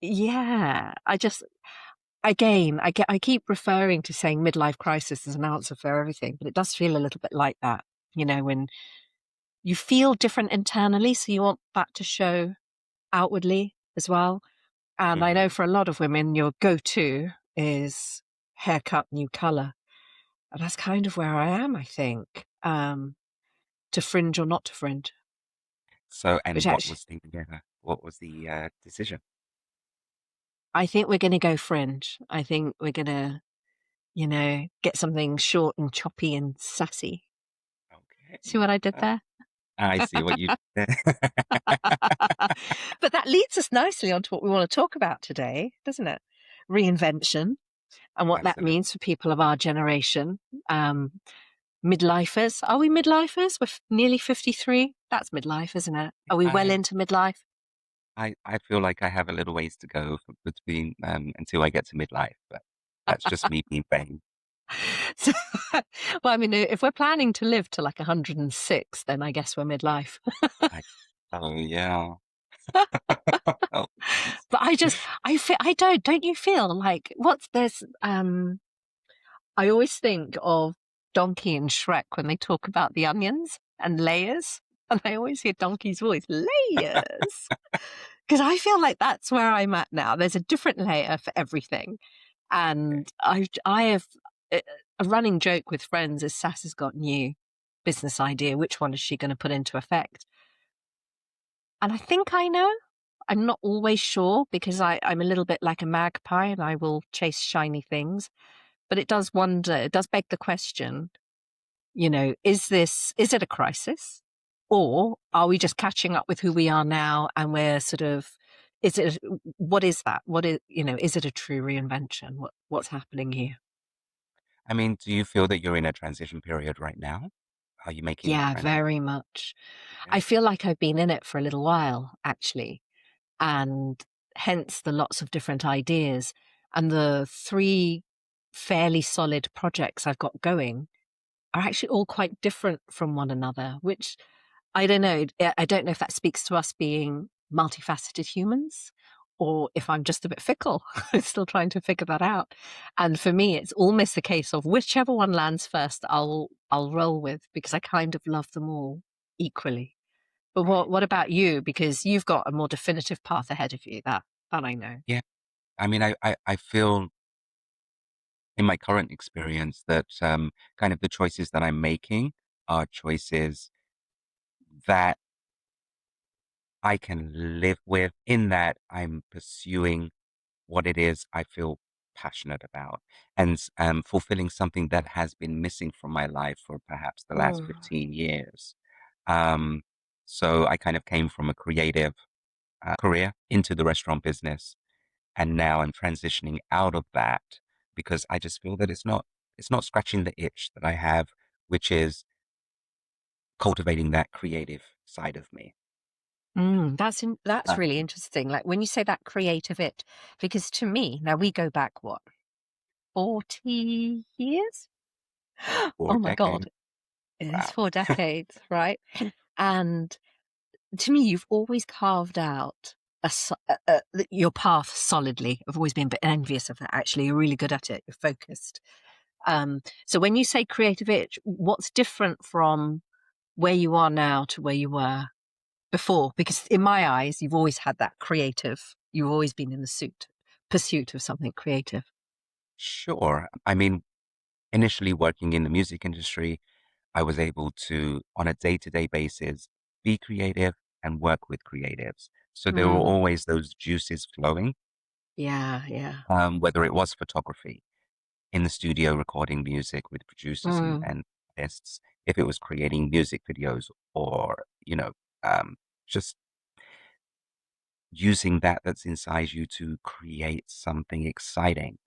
yeah, I keep referring to saying midlife crisis as an answer for everything, but it does feel a little bit like that, when you feel different internally, so you want that to show outwardly as well. And I know Hmm. for a lot of women, your go-to is haircut, new color. And that's kind of where I am, I think, to fringe or not to fringe, So, which and actually, what was the decision? I think we're going to go fringe. I think we're going to, get something short and choppy and sassy. See Okay. what I did Uh, there? I see what you did. But that leads us nicely onto what we want to talk about today, doesn't it? Reinvention and what that Absolutely. means for people of our generation. Um, Midlifers. Are we midlifers? We're nearly 53. That's midlife, isn't it? Are we well I into midlife? I feel like I have a little ways to go between until I get to midlife, but that's just me being vain. So, well, I mean, if we're planning to live to like 106, then I guess we're midlife. I, oh yeah. Oh, please. But don't you feel like I always think of Donkey and Shrek when they talk about the onions and layers. And I always hear Donkey's voice, layers. Because I feel like that's where I'm at now. There's a different layer for everything. Okay. And I have a running joke with friends is Sass has got new business idea. Which one is she going to put into effect? And I think I know. I'm not always sure because I'm a little bit like a magpie and I will chase shiny things. But it does beg the question, is it a crisis? Or are we just catching up with who we are now and we're sort of, what is that? Is it a true reinvention? What's happening here? I mean, do you feel that you're in a transition period right now? Are you making that Yeah, transition? very much. Yeah. I feel like I've been in it for a little while, actually, and hence the lots of different ideas and the three fairly solid projects I've got going are actually all quite different from one another, which I don't know. I don't know if that speaks to us being multifaceted humans or if I'm just a bit fickle. I'm still trying to figure that out. And for me, it's almost a case of whichever one lands first, I'll roll with because I kind of love them all equally. But Right. what about you? Because you've got a more definitive path ahead of you. That I know. Yeah. I mean, I feel in my current experience that kind of the choices that I'm making are choices that I can live with, in that I'm pursuing what it is I feel passionate about, and fulfilling something that has been missing from my life for perhaps the last Mm. 15 years. Um, so I kind of came from a creative career into the restaurant business, and now I'm transitioning out of that because I just feel that it's not scratching the itch that I have, which is cultivating that creative side of me. That's Uh, really interesting. Like when you say that creative it, because to me, now we go back what, 40 years? for Oh my God. decades. It is Wow. 4 decades, right? And to me, you've always carved out your path solidly. I've always been a bit envious of that, actually. You're really good at it. You're focused. So when you say creative itch, what's different from where you are now to where you were before? Because in my eyes, you've always had that creative. You've always been in the pursuit of something creative. Sure. I mean, initially working in the music industry, I was able to, on a day-to-day basis, be creative and work with creatives. So there were Mm, always those juices flowing, yeah, yeah. whether it was photography, in the studio recording music with producers Mm, and artists, if it was creating music videos, or, just using that's inside you to create something exciting.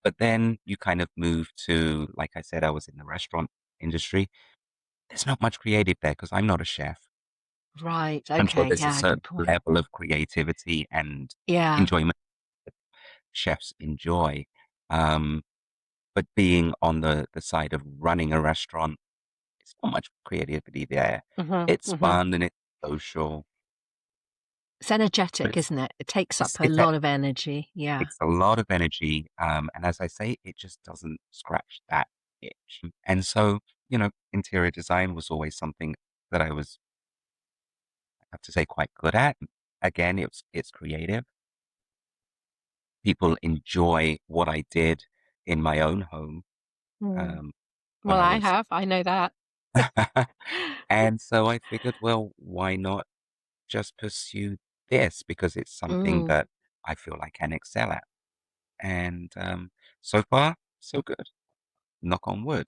But then you kind of move to, like I said, I was in the restaurant industry. There's not much creative there because I'm not a chef. right. I'm sure Okay. there's a Yeah. certain Good point. level of creativity and Yeah. enjoyment that chefs enjoy. Um, but being on the side of running a restaurant, it's not much creativity there. Hmm. It's Hmm. fun and it's social. It's but energetic, isn't it? It takes up a it's a lot of energy. Yeah. takes a lot of energy, and as I say, it just doesn't scratch that itch. And so, interior design was always something that I was, I have to say, quite good at. Again, it's creative. People enjoy what I did in my own home, Mm. um, when Well, I I was, have. I know that. and so I figured, well, why not just pursue this because it's something Mm. that I feel I can excel at. And so far, so good. Knock on wood.